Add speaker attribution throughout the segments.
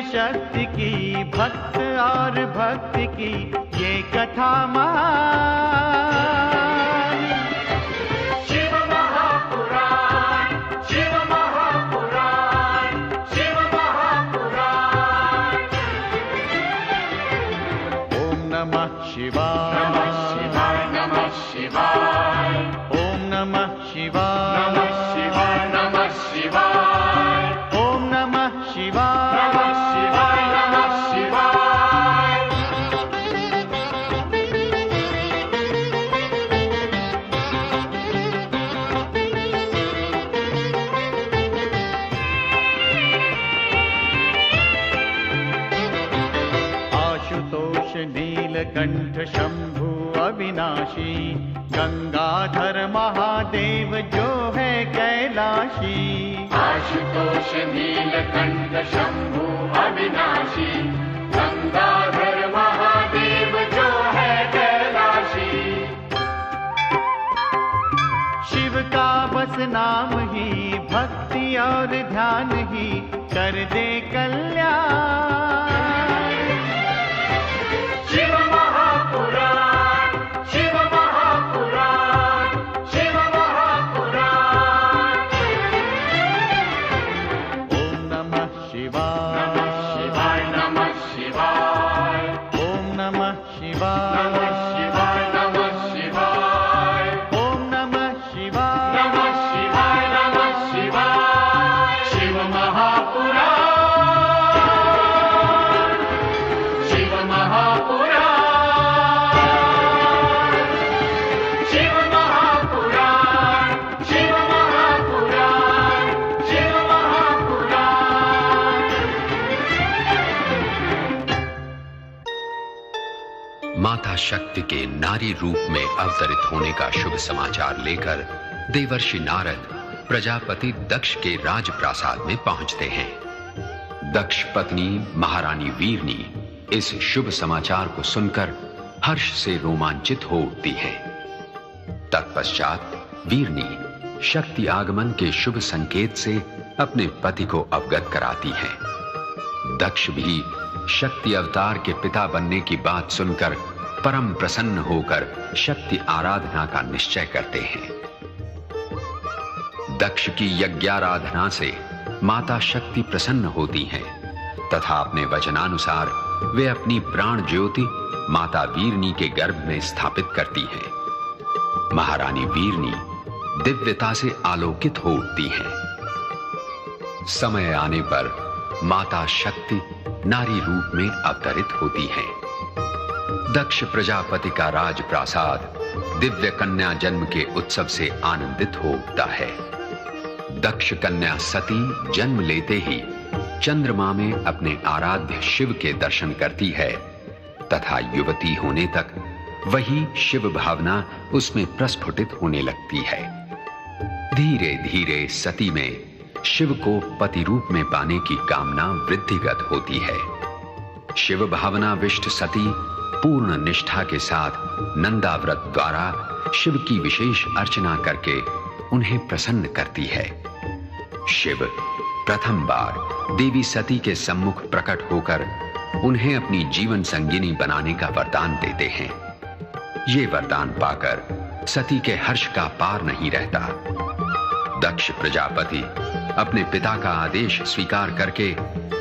Speaker 1: शक्ति की, भक्त और भक्ति की ये कथा महान।
Speaker 2: शिव महापुराण, शिव महापुराण, शिव महापुराण।
Speaker 1: ओम नमः शिवाय,
Speaker 2: नमः शिवाय, नमः शिवाय।
Speaker 1: ओम नमः शिवाय,
Speaker 2: नमः शिवाय, नमः शिवाय।
Speaker 1: ओम नमः शिवाय,
Speaker 2: नमः शिवाय, नमः शिवाय।
Speaker 1: आशुतोष नीलकंठ शंभु अविनाशी, गंगाधर महादेव जो है कैलाशी।
Speaker 2: आशुतोष नीलकंठ शंभु अविनाशी, गंगाधर महादेव जो है कैलाशी।
Speaker 1: शिव का बस नाम ही, भक्ति और ध्यान ही कर दे कल्याण।
Speaker 2: शिव महापुराण, शिव महापुराण, शिव महापुराण।
Speaker 1: ओम नमः शिवाय,
Speaker 2: नमः शिवाय, नमः शिवाय।
Speaker 1: ओम नमः शिवाय,
Speaker 2: नमः शिवाय, नमः शिवाय।
Speaker 1: ओम नमः शिवाय,
Speaker 2: नमः शिवाय, नमः शिवाय। शिव महापुराण, शिव महापुराण, शिव महापुराण, शिव महापुराण, शिव महापुराण।
Speaker 3: माता शक्ति के नारी रूप में अवतरित होने का शुभ समाचार लेकर देवर्षि नारद प्रजापति दक्ष के राजप्रासाद में पहुंचते हैं। दक्ष पत्नी महारानी वीरनी इस शुभ समाचार को सुनकर हर्ष से रोमांचित हो उठती है। तत्पश्चात वीरनी शक्ति आगमन के शुभ संकेत से अपने पति को अवगत कराती है। दक्ष भी शक्ति अवतार के पिता बनने की बात सुनकर परम प्रसन्न होकर शक्ति आराधना का निश्चय करते हैं। दक्ष की यज्ञाराधना से माता शक्ति प्रसन्न होती हैं तथा अपने वचनानुसार वे अपनी प्राण ज्योति माता वीरनी के गर्भ में स्थापित करती हैं। महारानी वीरनी दिव्यता से आलोकित हो उठती हैं। समय आने पर माता शक्ति नारी रूप में अवतरित होती है। दक्ष प्रजापति का राजप्रासाद दिव्य कन्या जन्म के उत्सव से आनंदित हो उठता है। दक्ष कन्या सती जन्म लेते ही चंद्रमा में अपने आराध्य शिव के दर्शन करती है तथा युवती होने तक वही शिव भावना उसमें प्रस्फुटित होने लगती है। धीरे धीरे सती में शिव को पति रूप में पाने की कामना वृद्धिगत होती है। शिव भावना विष्ट सती पूर्ण निष्ठा के साथ नंदाव्रत द्वारा शिव की विशेष अर्चना करके उन्हें प्रसन्न करती है। शिव प्रथम बार देवी सती के सम्मुख प्रकट होकर उन्हें अपनी जीवन संगिनी बनाने का वरदान देते हैं। ये वरदान पाकर सती के हर्ष का पार नहीं रहता। दक्ष प्रजापति अपने पिता का आदेश स्वीकार करके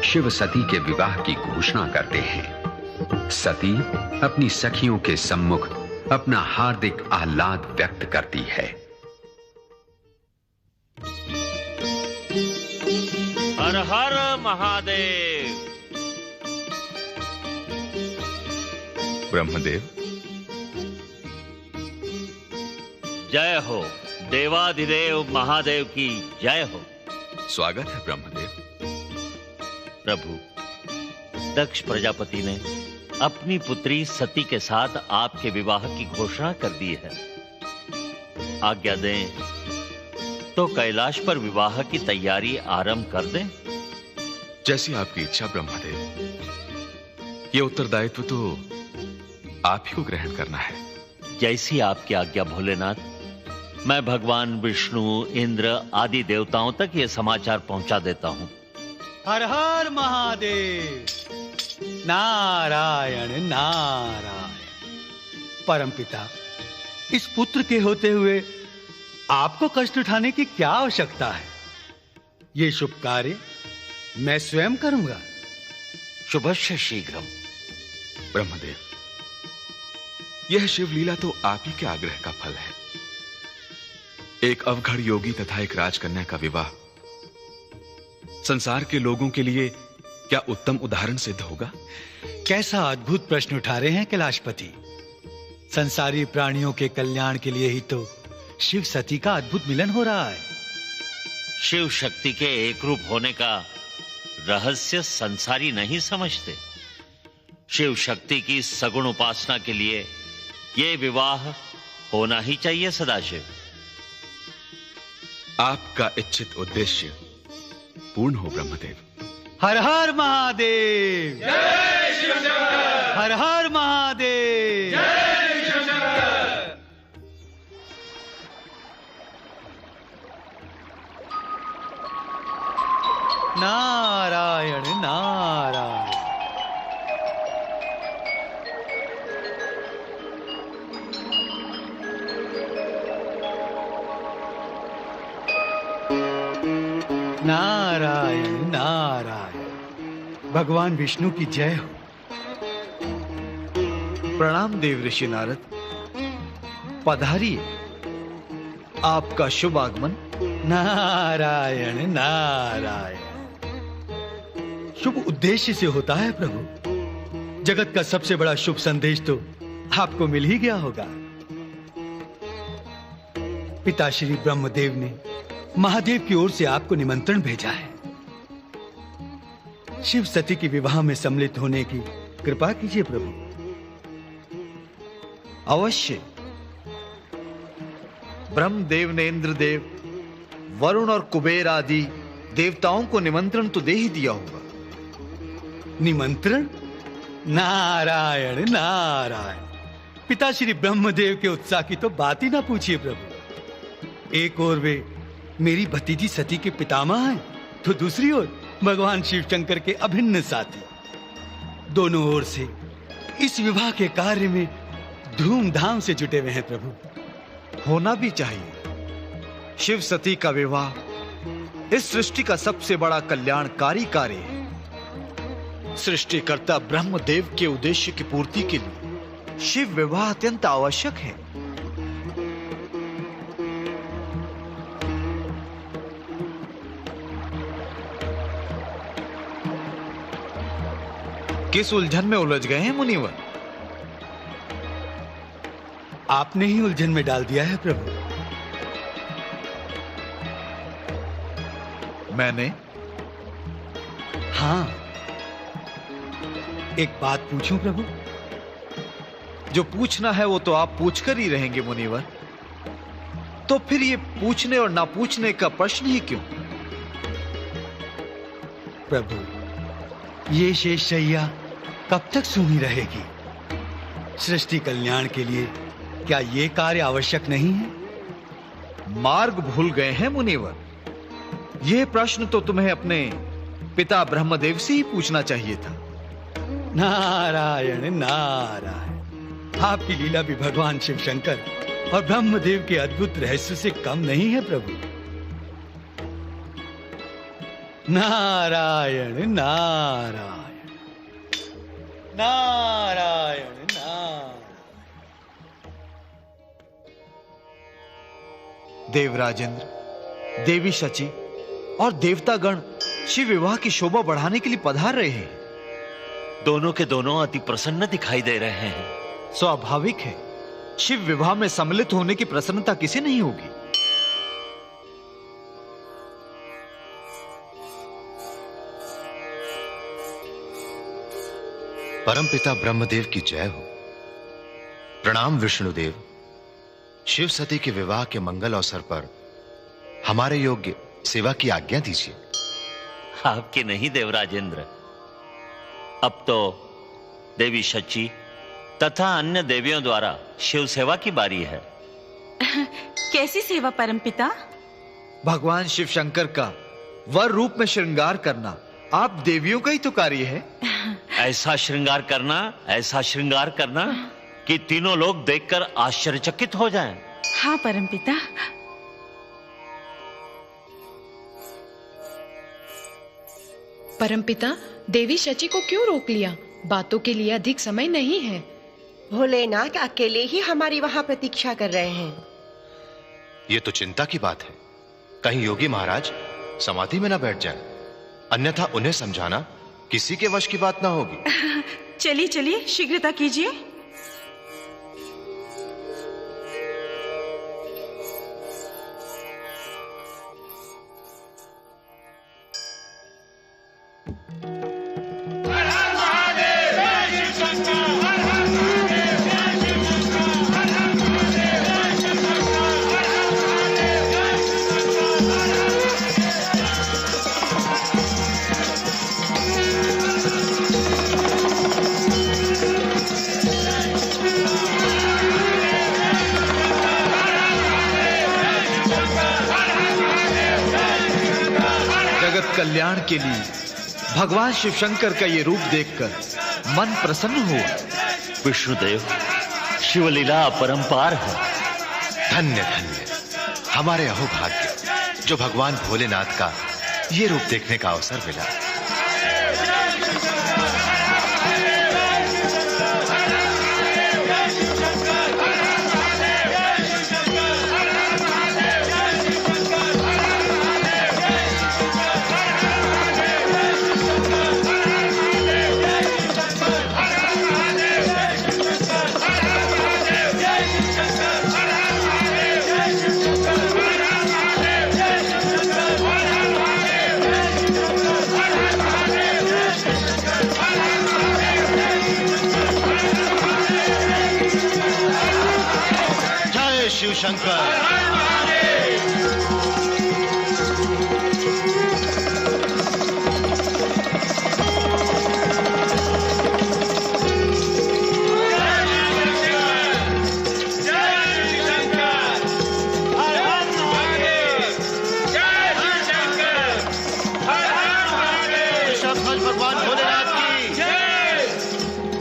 Speaker 3: शिव सती के विवाह की घोषणा करते हैं। सती अपनी सखियों के सम्मुख अपना हार्दिक आह्लाद व्यक्त करती है।
Speaker 4: हर हर महादेव।
Speaker 5: ब्रह्मदेव,
Speaker 4: जय हो। देवाधिदेव महादेव की जय हो।
Speaker 5: स्वागत है ब्रह्मदेव।
Speaker 4: प्रभु, दक्ष प्रजापति ने अपनी पुत्री सती के साथ आपके विवाह की घोषणा कर दी है। आज्ञा दें तो कैलाश पर विवाह की तैयारी आरंभ कर दें।
Speaker 5: जैसी आपकी इच्छा ब्रह्मदेव। ये उत्तरदायित्व तो आप ही को ग्रहण करना है।
Speaker 4: जैसी आपकी आज्ञा भोलेनाथ। मैं भगवान विष्णु, इंद्र आदि देवताओं तक ये समाचार पहुंचा देता हूं।
Speaker 1: हर हर महादेव। नारायण नारायण। परमपिता, इस पुत्र के होते हुए आपको कष्ट उठाने की क्या आवश्यकता है? ये शुभ कार्य मैं स्वयं करूंगा।
Speaker 4: शुभस्य शीघ्रम।
Speaker 5: ब्रह्मदेव, यह शिवलीला तो आप ही के आग्रह का फल है। एक अवघड़ योगी तथा एक राजकन्या का विवाह संसार के लोगों के लिए क्या उत्तम उदाहरण सिद्ध होगा?
Speaker 1: कैसा अद्भुत प्रश्न उठा रहे हैं कैलाशपति। संसारी प्राणियों के कल्याण के लिए ही तो शिव सती का अद्भुत मिलन हो रहा है।
Speaker 4: शिव शक्ति के एक रूप होने का रहस्य संसारी नहीं समझते। शिव शक्ति की सगुण उपासना के लिए यह विवाह होना ही चाहिए सदाशिव।
Speaker 5: आपका इच्छित उद्देश्य पूर्ण हो ब्रह्मदेव।
Speaker 1: हर हर महादेव।
Speaker 2: जय शिव शंकर।
Speaker 1: हर हर महादेव।
Speaker 2: जय शिव शंकर।
Speaker 1: नारायण नारायण। नारायण नारायण। भगवान विष्णु की जय हो।
Speaker 6: प्रणाम देव ऋषि नारद। पधारिए, आपका शुभ आगमन।
Speaker 1: नारायण नारायण। शुभ उद्देश्य से होता है प्रभु। जगत का सबसे बड़ा शुभ संदेश तो आपको मिल ही गया होगा। पिता श्री ब्रह्मदेव ने महादेव की ओर से आपको निमंत्रण भेजा है। शिव सती के विवाह में सम्मिलित होने की कृपा कीजिए प्रभु।
Speaker 6: अवश्य। ब्रह्मदेव ने इंद्रदेव, वरुण और कुबेर आदि देवताओं को निमंत्रण तो दे ही दिया होगा।
Speaker 1: निमंत्रण? नारायण नारायण। पिता श्री ब्रह्मदेव के उत्साह की तो बात ही ना पूछिए प्रभु। एक ओर वे मेरी भतीजी सती के पितामह हैं, तो दूसरी ओर भगवान शिव शंकर के अभिन्न साथी। दोनों ओर से इस विवाह के कार्य में धूमधाम से जुटे हुए हैं प्रभु।
Speaker 6: होना भी चाहिए। शिव सती का विवाह इस सृष्टि का सबसे बड़ा कल्याणकारी कार्य है। सृष्टिकर्ता ब्रह्मदेव के उद्देश्य की पूर्ति के लिए शिव विवाह अत्यंत आवश्यक है। किस उलझन में उलझ गए हैं मुनिवर?
Speaker 1: आपने ही उलझन में डाल दिया है प्रभु।
Speaker 6: मैंने?
Speaker 1: हाँ। एक बात पूछूं प्रभु?
Speaker 6: जो पूछना है वो तो आप पूछकर ही रहेंगे मुनिवर। तो फिर ये पूछने और ना पूछने का प्रश्न ही क्यों?
Speaker 1: प्रभु, ये शेष शैया कब तक सूनी रहेगी? सृष्टि कल्याण के लिए क्या ये कार्य आवश्यक नहीं है?
Speaker 6: मार्ग भूल गए हैं मुनिवर। यह प्रश्न तो तुम्हें अपने पिता ब्रह्मदेव से ही पूछना चाहिए था।
Speaker 1: नारायण नारायण। आपकी लीला भी भगवान शिव शंकर और ब्रह्मदेव के अद्भुत रहस्य से कम नहीं है प्रभु। नारायण नारायण। नारायण नारायण।
Speaker 6: देवराजेंद्र, देवी शची और देवतागण शिव विवाह की शोभा बढ़ाने के लिए पधार रहे हैं।
Speaker 4: दोनों के दोनों अति प्रसन्न दिखाई दे रहे हैं।
Speaker 6: स्वाभाविक है, शिव विवाह में सम्मिलित होने की प्रसन्नता किसे नहीं होगी।
Speaker 7: परमपिता ब्रह्मदेव की जय हो। प्रणाम विष्णुदेव। शिव सती के विवाह के मंगल अवसर पर हमारे योग्य सेवा की आज्ञा दीजिए।
Speaker 4: आपकी नहीं देवराजेंद्र, अब तो देवी शची तथा अन्य देवियों द्वारा शिव सेवा की बारी है।
Speaker 8: कैसी सेवा परमपिता?
Speaker 6: भगवान शिव शंकर का वर रूप में श्रृंगार करना आप देवियों का ही तो कार्य है।
Speaker 4: ऐसा श्रृंगार करना कि तीनों लोग देखकर आश्चर्यचकित हो जाएं।
Speaker 8: हाँ परमपिता।
Speaker 9: परमपिता, देवी शची को क्यों रोक लिया? बातों के लिए अधिक समय नहीं है।
Speaker 10: भोलेनाथ अकेले ही हमारी वहां प्रतीक्षा कर रहे हैं।
Speaker 7: यह तो चिंता की बात है। कहीं योगी महाराज समाधि में न बैठ जाए, अन्यथा उन्हें समझाना किसी के वश की बात ना होगी।
Speaker 8: चलिए चलिए, शीघ्रता कीजिए।
Speaker 6: कल्याण के लिए भगवान शिव शंकर का ये रूप देखकर मन प्रसन्न हुआ।
Speaker 4: विष्णुदेव, शिवलीला अपरंपार है।
Speaker 7: धन्य धन्य हमारे अहोभाग्य, जो भगवान भोलेनाथ का ये रूप देखने का अवसर मिला। शिव शंकर।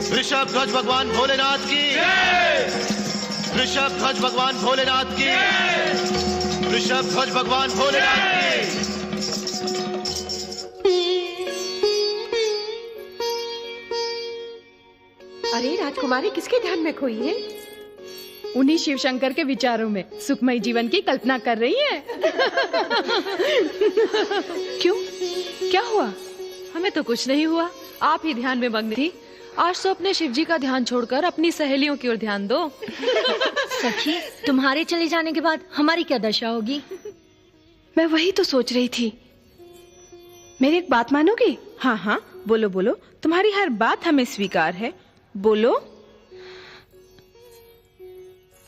Speaker 7: ऋषभ ध्वज भगवान भोलेनाथ की, ऋषभ ध्वज भगवान भोलेनाथ की, ऋषभ ध्वज भगवान भोलेनाथ की।
Speaker 10: अरे राजकुमारी किसके ध्यान में खोई है?
Speaker 9: उन्हीं शिव शंकर के विचारों में सुखमय जीवन की कल्पना कर रही है।
Speaker 11: क्यों, क्या हुआ? हमें तो कुछ नहीं हुआ, आप ही ध्यान में मग्न थी। आज तो अपने शिव जी का ध्यान छोड़कर अपनी सहेलियों की ओर ध्यान दो।
Speaker 12: सखी, तुम्हारे चले जाने के बाद हमारी क्या दशा होगी?
Speaker 13: मैं वही तो सोच रही थी। मेरी एक बात मानोगी? हाँ हाँ बोलो बोलो, तुम्हारी हर बात हमें स्वीकार है, बोलो।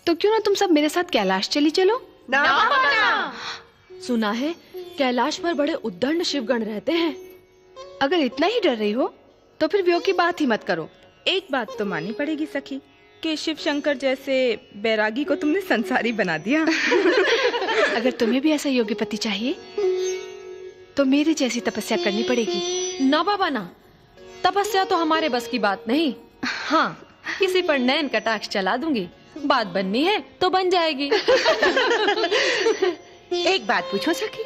Speaker 13: तो क्यों ना तुम सब मेरे साथ कैलाश चली चलो?
Speaker 10: ना माना।
Speaker 11: सुना है कैलाश पर बड़े उद्दंड शिवगण रहते हैं।
Speaker 13: अगर इतना ही डर रही हो तो फिर वियोग की बात ही मत करो। एक बात तो माननी पड़ेगी सखी कि शिव शंकर जैसे बैरागी को तुमने संसारी बना दिया। अगर तुम्हें भी ऐसा योग्य पति चाहिए तो मेरे जैसी तपस्या करनी पड़ेगी।
Speaker 11: ना बाबा ना, तपस्या तो हमारे बस की बात नहीं। हाँ, किसी पर नैन कटाक्ष चला दूंगी, बात बननी है तो बन जाएगी।
Speaker 10: एक बात पूछो सखी,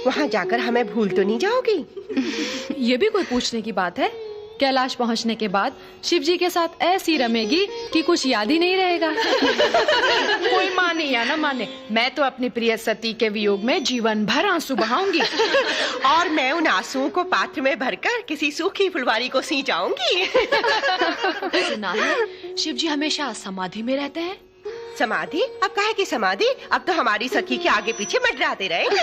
Speaker 10: वहाँ जाकर हमें भूल तो नहीं जाओगी?
Speaker 11: ये भी कोई पूछने की बात है? कैलाश पहुंचने के बाद शिव जी के साथ ऐसी रमेगी कि कुछ याद ही नहीं रहेगा।
Speaker 9: कोई माने या ना माने, मैं तो अपनी प्रिय सती के वियोग में जीवन भर आंसू बहाऊंगी।
Speaker 10: और मैं उन आंसुओं को पात्र में भरकर किसी सूखी फुलवारी को सींचाऊंगी।
Speaker 11: सुना है शिव जी हमेशा समाधि में रहते हैं।
Speaker 10: समाधि? अब काहे की समाधि? अब तो हमारी सखी के आगे पीछे मंडराते रहेंगे।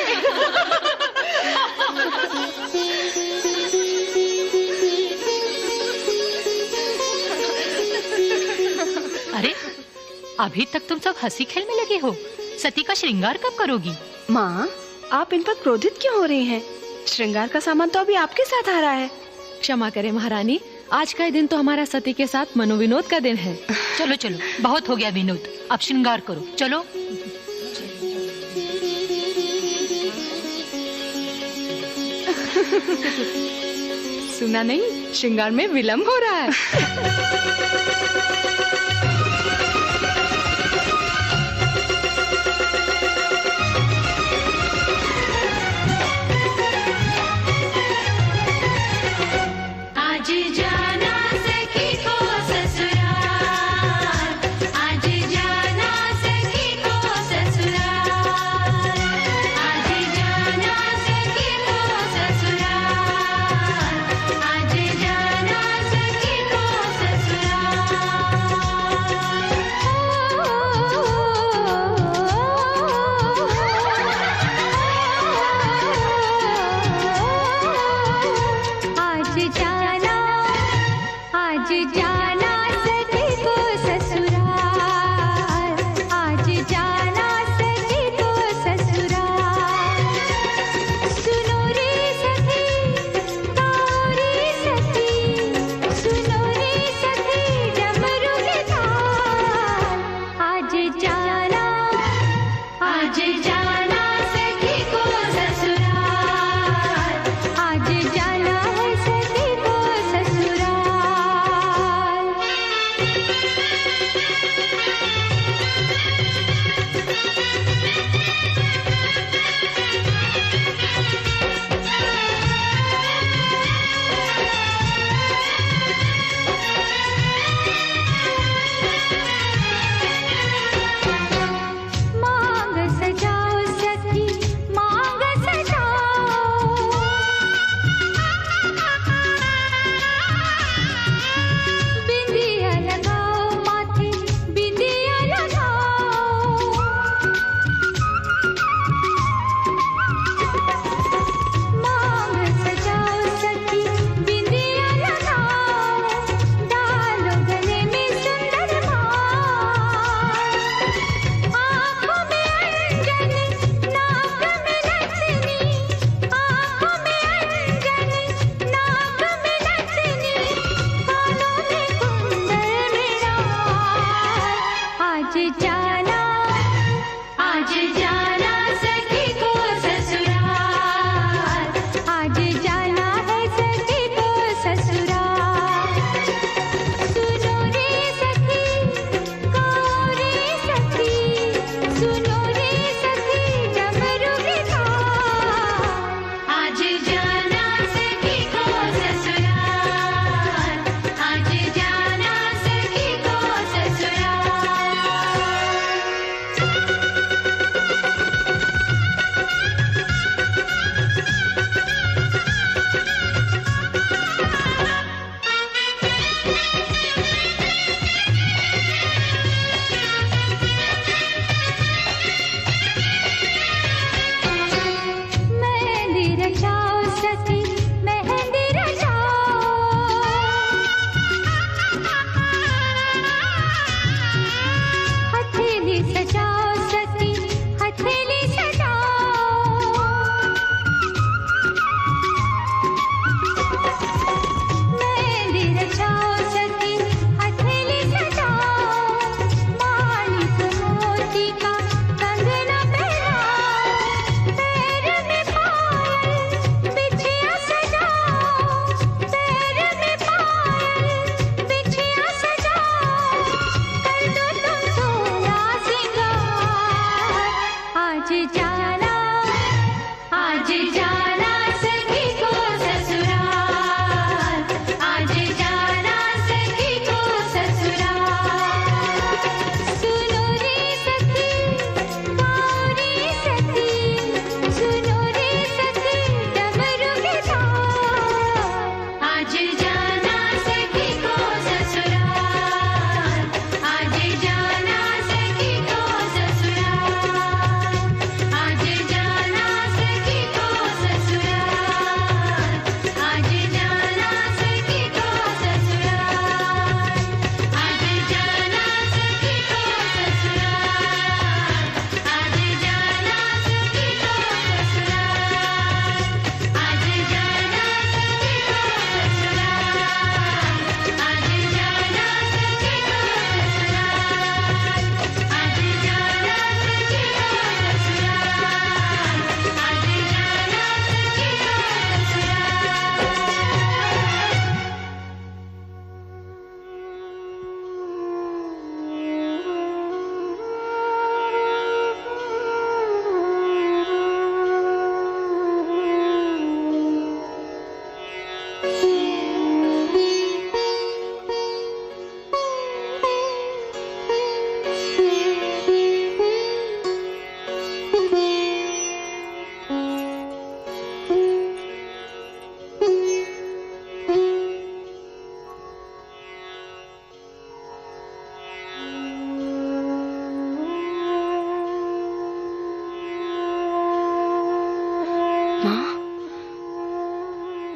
Speaker 14: अभी तक तुम सब हंसी खेल में लगे हो। सती का श्रृंगार कब करोगी?
Speaker 13: माँ, आप इन पर क्रोधित क्यों हो रही हैं? श्रृंगार का सामान तो अभी आपके साथ आ रहा है।
Speaker 11: क्षमा करें महारानी, आज का दिन तो हमारा सती के साथ मनोविनोद का दिन है।
Speaker 14: चलो चलो, बहुत हो गया विनोद, अब श्रृंगार करो, चलो।
Speaker 13: सुना नहीं, श्रृंगार में विलंब हो रहा है।
Speaker 15: आज जाना सखी को ससुराल, आज जाना सखी को ससुराल, आज जाना सखी को ससुराल, आज जाना सखी को ससुराल।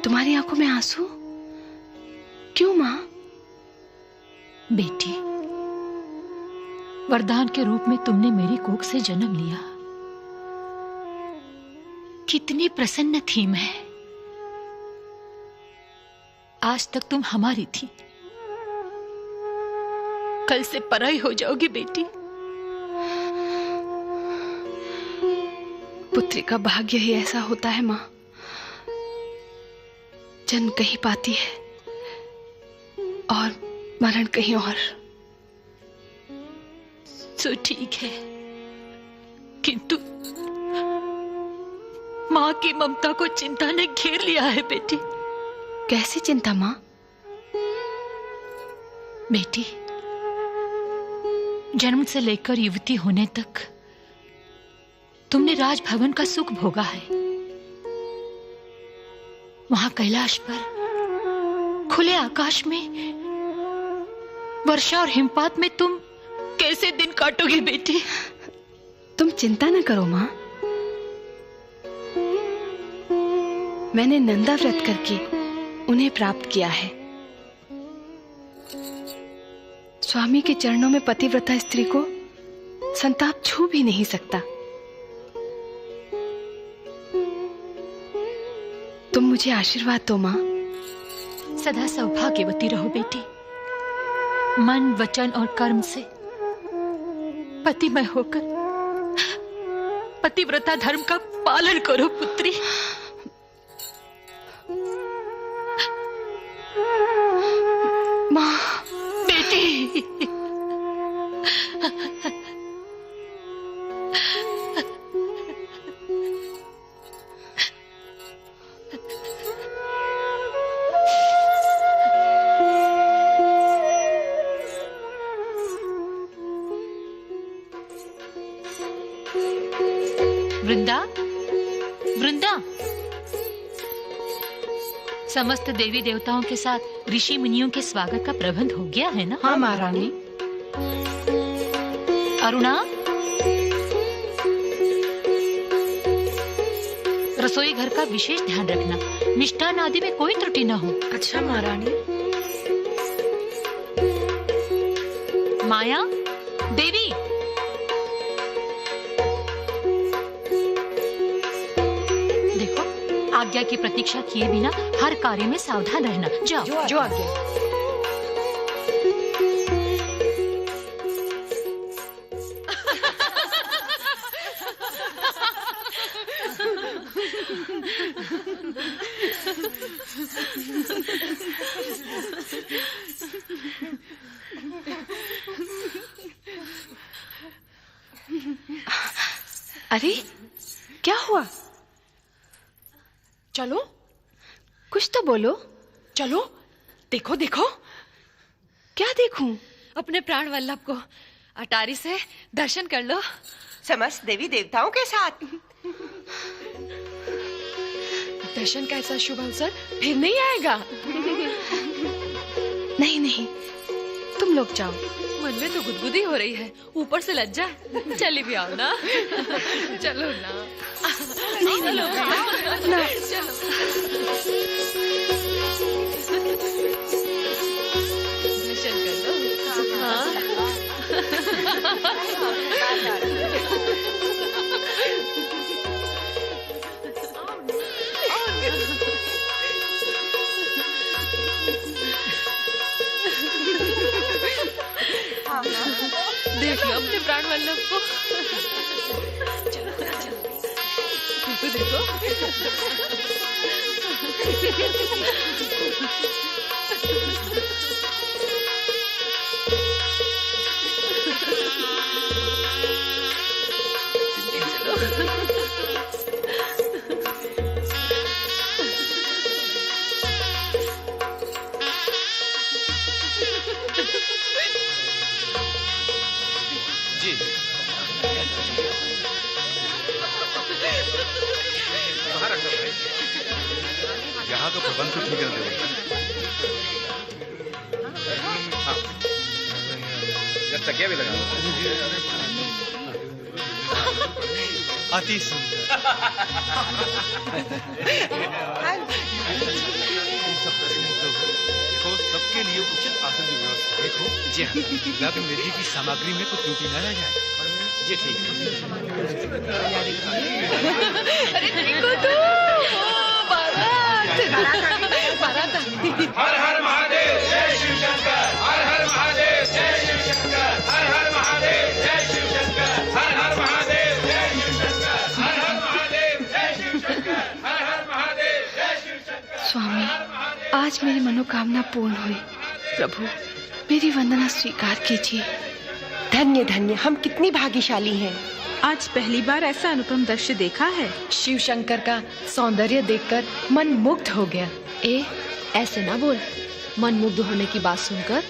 Speaker 13: तुम्हारी आंखों में आंसू क्यों माँ?
Speaker 14: बेटी, वरदान के रूप में तुमने मेरी कोख से जन्म लिया। कितनी प्रसन्न थी मैं। आज तक तुम हमारी थी, कल से पराई हो जाओगी बेटी।
Speaker 13: पुत्री का भाग्य ही ऐसा होता है माँ, जन्म कहीं पाती है और मरण कहीं और।
Speaker 14: तो ठीक है, किंतु माँ की ममता को चिंता ने घेर लिया है बेटी।
Speaker 13: कैसी चिंता माँ?
Speaker 14: बेटी, जन्म से लेकर युवती होने तक तुमने राजभवन का सुख भोगा है। वहां कैलाश पर खुले आकाश में वर्षा और हिमपात में तुम कैसे दिन काटोगी बेटी?
Speaker 13: तुम चिंता न करो माँ, मैंने नंदा व्रत करके उन्हें प्राप्त किया है। स्वामी के चरणों में पतिव्रता स्त्री को संताप छू भी नहीं सकता। तुम मुझे आशीर्वाद दो माँ।
Speaker 14: सदा सौभाग्यवती रहो बेटी। मन, वचन और कर्म से पतिमय होकर पतिव्रता धर्म का पालन करो पुत्री।
Speaker 13: माँ,
Speaker 14: बेटी, वृंदा, वृंदा, समस्त देवी देवताओं के साथ ऋषि मुनियों के स्वागत का प्रबंध हो गया है ना?
Speaker 9: हाँ महारानी।
Speaker 14: अरुणा, रसोई घर का विशेष ध्यान रखना, मिष्ठान आदि में कोई त्रुटि न हो।
Speaker 9: अच्छा महारानी।
Speaker 14: माया, देवी, देखो, आज्ञा की प्रतीक्षा किए बिना हर कार्य में सावधान रहना। जाओ।
Speaker 9: जो आज्ञा।
Speaker 13: अरे क्या हुआ?
Speaker 9: चलो,
Speaker 13: कुछ तो बोलो।
Speaker 9: चलो, देखो देखो।
Speaker 13: क्या देखूं?
Speaker 11: अपने प्राण वल्लभ को अटारी से दर्शन कर लो।
Speaker 10: समस्त देवी देवताओं के साथ।
Speaker 9: दर्शन का ऐसा शुभ अवसर फिर नहीं आएगा।
Speaker 13: नहीं नहीं, तुम लोग जाओ।
Speaker 11: मन में तो गुदगुदी हो रही है, ऊपर से लज्जा। चली भी आओ ना। चलो ना।
Speaker 13: नहीं
Speaker 11: चलो
Speaker 13: ना।
Speaker 11: चलो। दर्शन कर लो। हाँ। देख लो अपने प्राण वल्लभ को। चलो चलो, देखो
Speaker 5: यहाँ का प्रबंध तो ठीक है। हाँ, तकिया भी लगा।
Speaker 1: अति सुंदर। लिए उचित आसन की व्यवस्था देखो। जी हाँ, लग्न विधि की सामग्री में कुछ त्रुटि न रह जाए। जी ठीक है।
Speaker 9: अरे देखो तो बारात
Speaker 2: हर हर महादेव जय शिव शंकर, हर हर महादेव जय शिव शंकर, हर हर महादेव जय शिव शंकर, हर हर महादेव जय शिव शंकर, हर हर महादेव जय शिव शंकर, हर हर महादेव जय शिव शंकर।
Speaker 13: स्वामी, आज मेरी मनोकामना पूर्ण हुई। प्रभु, मेरी वंदना स्वीकार कीजिए।
Speaker 10: धन्य धन्य, हम कितनी भाग्यशाली हैं।
Speaker 8: आज पहली बार ऐसा अनुपम दृश्य देखा है।
Speaker 11: शिव शंकर का सौंदर्य देखकर मन मुग्ध हो गया। ए, ऐसे ना बोल। मन मुग्ध होने की बात सुनकर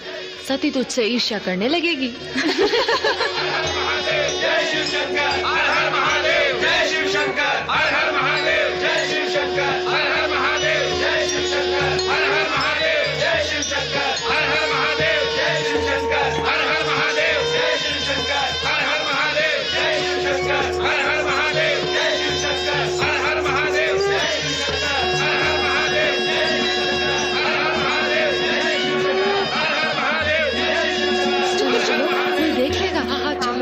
Speaker 11: सती तुझसे ईर्ष्या करने लगेगी।
Speaker 2: जय शिव शंकर, हर हर महादेव जय शिव शंकर, हर हर महादेव जय शिव शंकर, हर हर महादेव जय शिव शंकर, हर हर महादेव जय शिव शंकर, हर हर महादेव जय शिव शंकर, हर हर महादेव जय शिव शंकर, हर हर महादेव जय शिव शंकर, हर हर महादेव जय शिव शंकर, हर हर महादेव जय शिव शंकर, हर हर महादेव जय शिव शंकर, हर हर महादेव जय शिव शंकर, हर हर महादेव जय शिव शंकर।
Speaker 11: चलो चलो, कोई देख लेगा। हाँ हाँ, चलो चलो।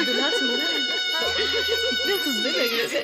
Speaker 11: दुल्हा सुन रहा है? कितने सुंदर लग रहे थे।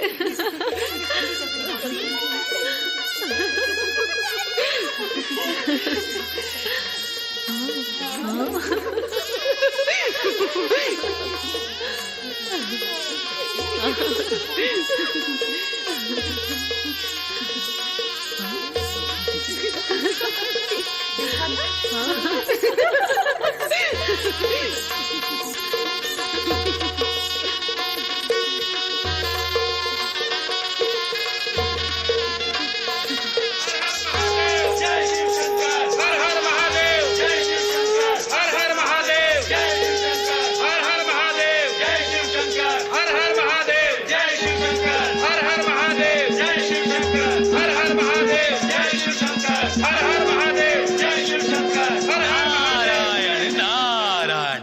Speaker 2: जय शिव शंकर, हर हर महादेव जय शिव शंकर, हर हर महादेव जय शिव शंकर, हर हर महादेव जय शिव शंकर, हर हर महादेव जय शिव शंकर, हर हर महादेव जय शिव शंकर, हर हर महादेव जय शिव शंकर, हर हर महादेव जय शिव शंकर, हर हर
Speaker 1: नारायण नारायण।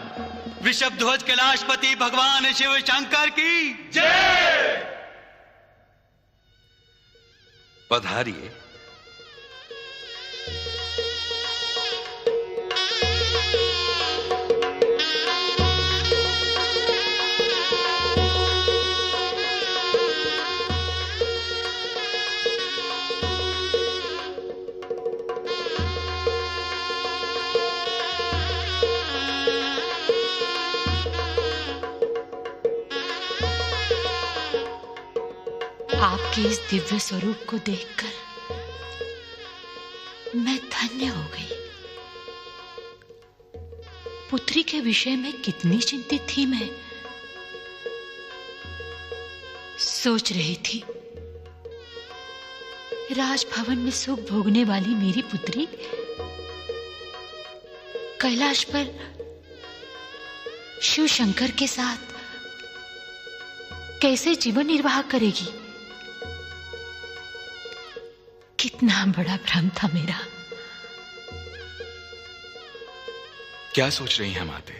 Speaker 1: वृषभध्वज कैलाशपति भगवान शिव शंकर की
Speaker 2: जय।
Speaker 5: पधारिए।
Speaker 14: आपके इस दिव्य स्वरूप को देखकर मैं धन्य हो गई। पुत्री के विषय में कितनी चिंतित थी मैं। सोच रही थी राजभवन में सुख भोगने वाली मेरी पुत्री कैलाश पर शिव शंकर के साथ कैसे जीवन निर्वाह करेगी। कितना बड़ा भ्रम था मेरा।
Speaker 5: क्या सोच रही हैं माते?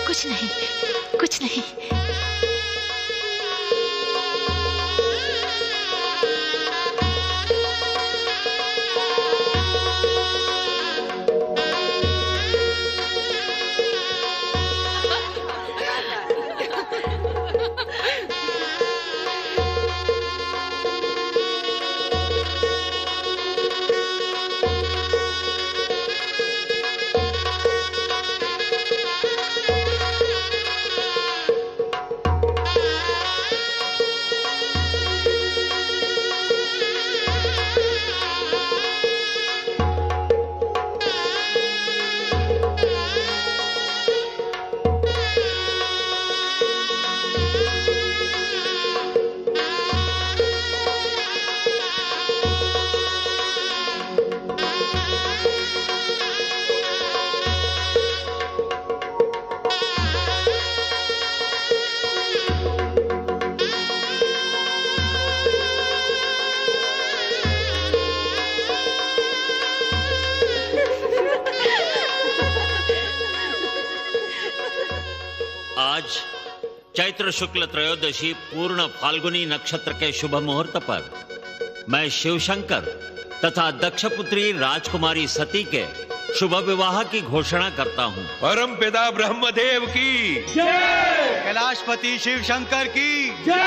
Speaker 14: कुछ नहीं, कुछ नहीं।
Speaker 4: चैत्र शुक्ल त्रयोदशी पूर्ण फाल्गुनी नक्षत्र के शुभ मुहूर्त पर मैं शिवशंकर तथा दक्षपुत्री राजकुमारी सती के शुभ विवाह की घोषणा करता हूँ।
Speaker 2: परम पिता ब्रह्मदेव की
Speaker 1: जय, कैलाशपति शिव शंकर की जय।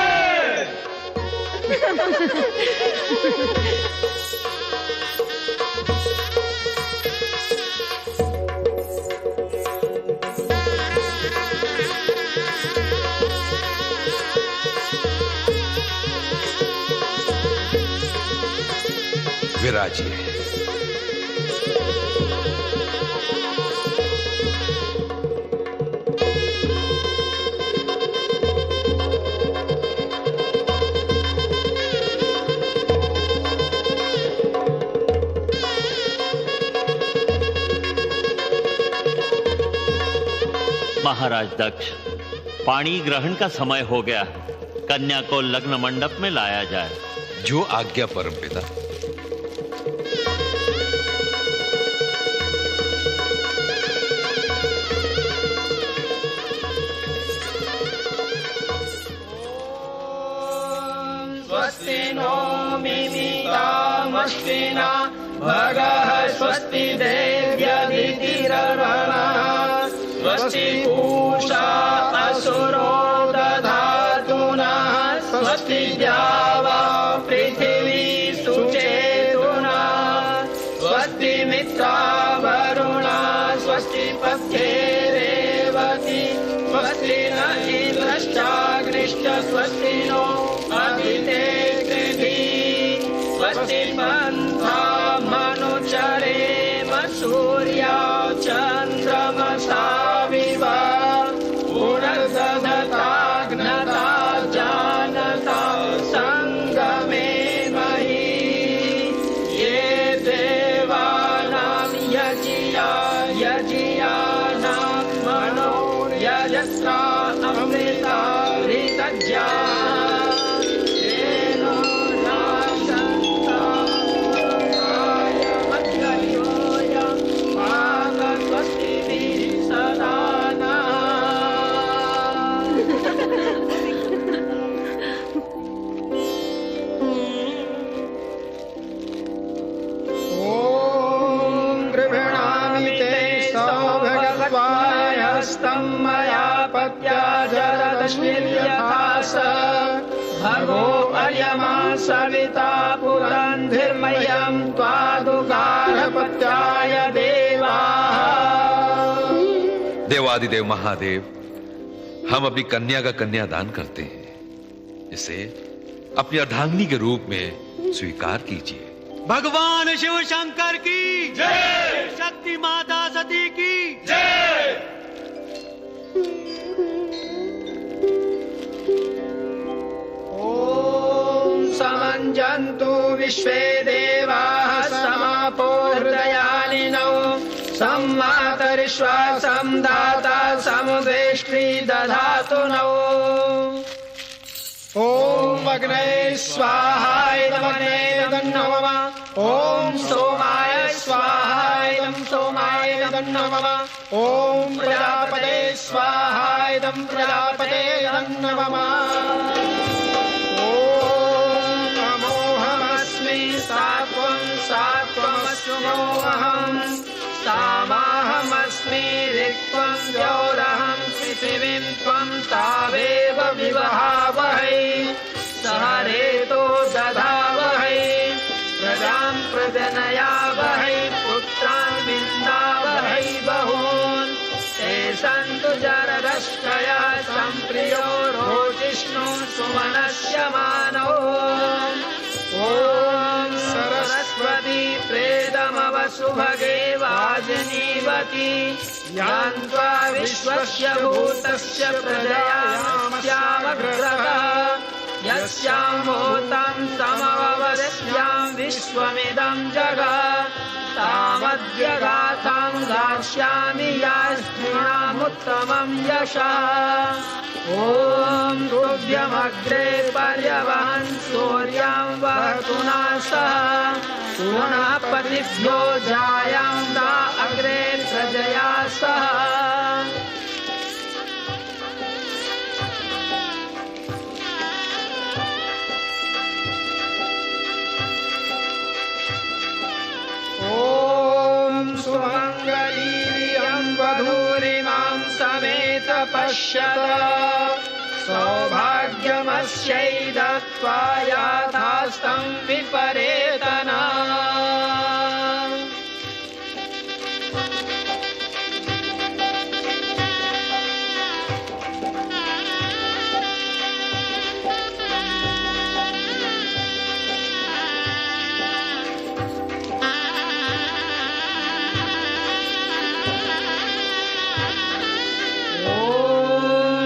Speaker 2: विराजिए।
Speaker 4: महाराज दक्ष, पाणी ग्रहण का समय हो गया, कन्या को लग्न मंडप में लाया जाए।
Speaker 2: जो आज्ञा परमपिता।
Speaker 16: स्वस्ति नो मिमितामश्विना भगः स्वस्ति देव्यदितिरर्वणः स्वस्ति पूषा असुरो दधातु नः स्वस्ति द्यावा पृथिवी सुचेतुना स्वस्ति मित्रा वरुणा स्वस्ति पत्ये रेवती स्वस्ति न इंद्रश्चाग्निश्च स्वस्ति नो अदिते कृधिः स्वस्ति पन्था मनुचरेम सूर्या चन्द्रमसा विवा पुनर्दधताग्नता जानता संगमे मही ये देवानां यजियानां मनो यजत्रा अमृता ऋतज्ञा मया पत्या जरदश्मिर्यथास भगो अर्यमा सविता पुरन्धिर्मयं त्वादुगारपत्याय देवा।
Speaker 2: देवादिदेव महादेव, हम अपनी कन्या का कन्यादान करते हैं, इसे अपनी अर्धांगिनी के रूप में स्वीकार कीजिए।
Speaker 1: भगवान शिव शंकर की जय, शक्ति माता सती की जय।
Speaker 16: समञ्जन्तु विश्वे देवाः समापो हृदयानिनौ सम्मातरिश्वासं दाता समुदेष्ट्री दधातु नौ। ॐ अग्ने स्वाहा इदमग्ने दन्नो मम। ॐ सोमाय स्वाहा इदं सोमाय दन्नो मम। ॐ प्रजापते स्वाहा इदं प्रजापते दन्नो मम। सात्वमस्मोऽहम् सामाहमस्मि ऋक्त्वं द्यौरहं पृथिवीं त्वं तावेव विवहावहै सह रेतो दधावहै प्रजां प्रजनयावहै पुत्रान् विन्दावहै बहून् ते सन्तु जरदष्टया सम्प्रियो रोजिष्णु सुमनस्यमानो। ॐ सरस्वती प्रेदमवसुभगे वाजनीवती यान्त्वा विश्वस्य भूतस्य प्रजयास्यामग्रः यस्यां भूतं समवस्यां विश्वमिदं जगत् तामद्य गाथां गास्यामि यास्त्रीणामुत्तमं यशः। ॐ तुभ्यमग्रे पर्यवहन् सूर्यां वहतु नासः पुनः पतिभ्यो जायां दा अग्रे प्रजया सह। पश्यत सौभाग्यमस्यै दत्त्वा याथास्तं विपरेतना।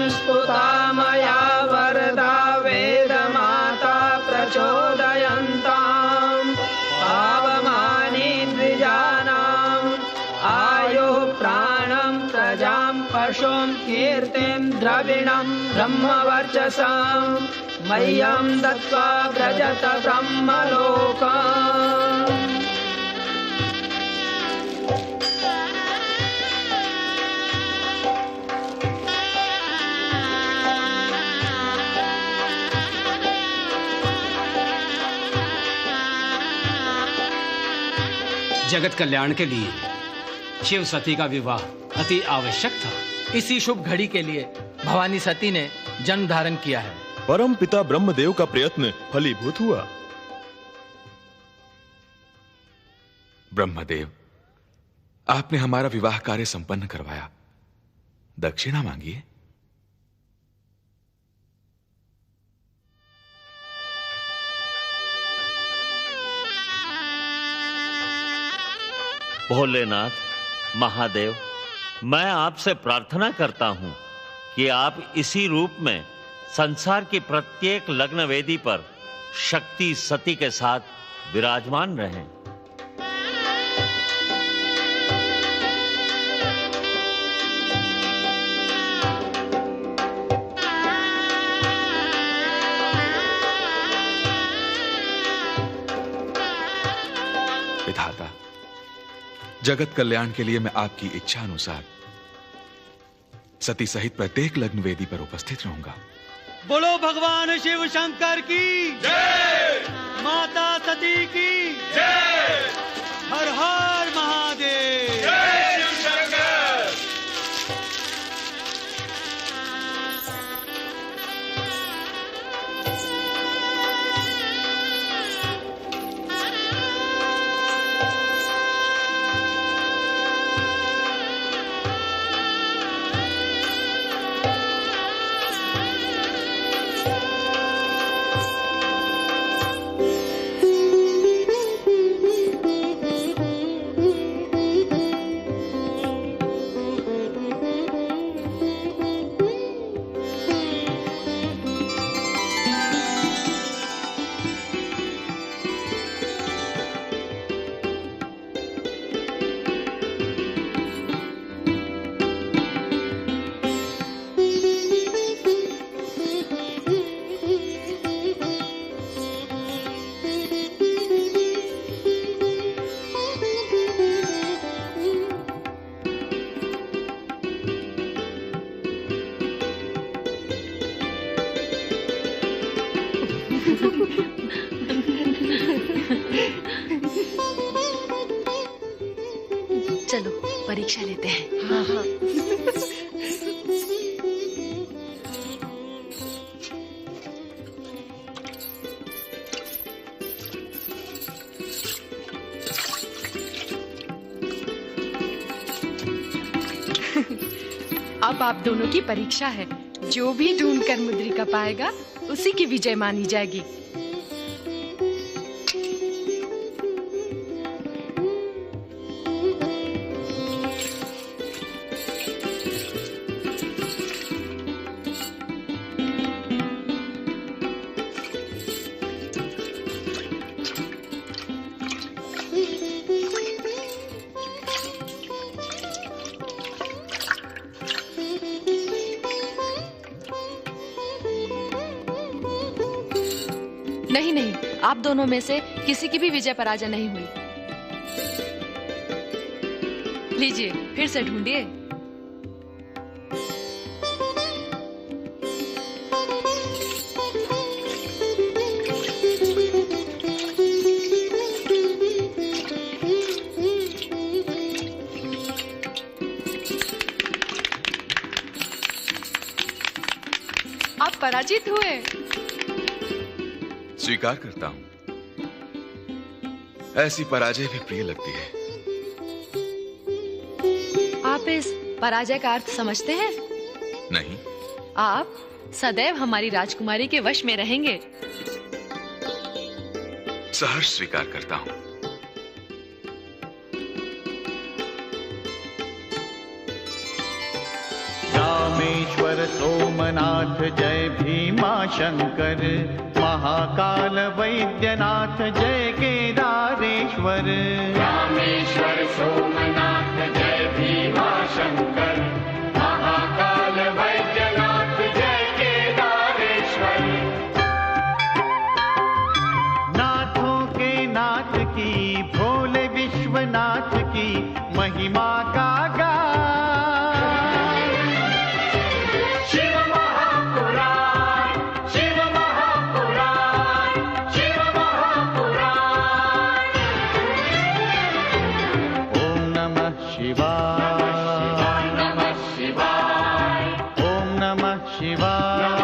Speaker 16: स्तुतामया वरदा वेदमाता प्रचोदयन्ताम् पावमानि द्विजानाम् आयुः प्राणं प्रजां पशुं कीर्तिं द्रविणं ब्रह्मवर्चसां मह्यं दत्त्वा व्रजत ब्रह्मलोकम्।
Speaker 17: जगत कल्याण के लिए शिव सती का विवाह अति आवश्यक था।
Speaker 18: इसी शुभ घड़ी के लिए भवानी सती ने जन्म धारण किया है।
Speaker 5: परम पिता ब्रह्मदेव का प्रयत्न फलीभूत हुआ। ब्रह्मदेव, आपने हमारा विवाह कार्य संपन्न करवाया, दक्षिणा मांगिए।
Speaker 4: भोलेनाथ, महादेव, मैं आपसे प्रार्थना करता हूं कि आप इसी रूप में संसार की प्रत्येक लग्न वेदी पर शक्ति सती के साथ विराजमान रहें।
Speaker 5: विधाता, जगत कल्याण के लिए मैं आपकी इच्छा अनुसार सती सहित प्रत्येक लग्न वेदी पर उपस्थित रहूंगा।
Speaker 1: बोलो भगवान शिव शंकर की जय, माता सती की जय, हर हर महादेव,
Speaker 2: जय शिव शंकर।
Speaker 11: चलो परीक्षा लेते हैं।
Speaker 9: हाँ हाँ। अब आप दोनों की परीक्षा है। जो भी ढूंढकर मुद्रिका पाएगा उसी की विजय मानी जाएगी।
Speaker 11: नहीं नहीं, आप दोनों में से किसी की भी विजय पराजय नहीं हुई। लीजिए फिर से ढूंढिए। आप पराजित हुए।
Speaker 5: स्वीकार करता हूं, ऐसी पराजय भी प्रिय लगती है।
Speaker 11: आप इस पराजय का अर्थ समझते हैं?
Speaker 5: नहीं।
Speaker 11: आप सदैव हमारी राजकुमारी के वश में रहेंगे।
Speaker 5: सहर्ष स्वीकार करता हूं।
Speaker 19: रामेश्वर सोमनाथ जय भीमा शंकर, महाकाल वैद्यनाथ जय केदारेश्वर।
Speaker 2: रामेश्वर सोमनाथ जय भीमा शंकर, महाकाल वैद्यनाथ जय केदारेश्वर।
Speaker 19: नाथों के नाथ की, भोले विश्वनाथ की महिमा का
Speaker 2: शिव महापुराण, शिव महापुराण, शिव महापुराण।
Speaker 19: ओम नमः शिवाय,
Speaker 2: नमः शिवाय,
Speaker 19: ओम नमः शिवाय।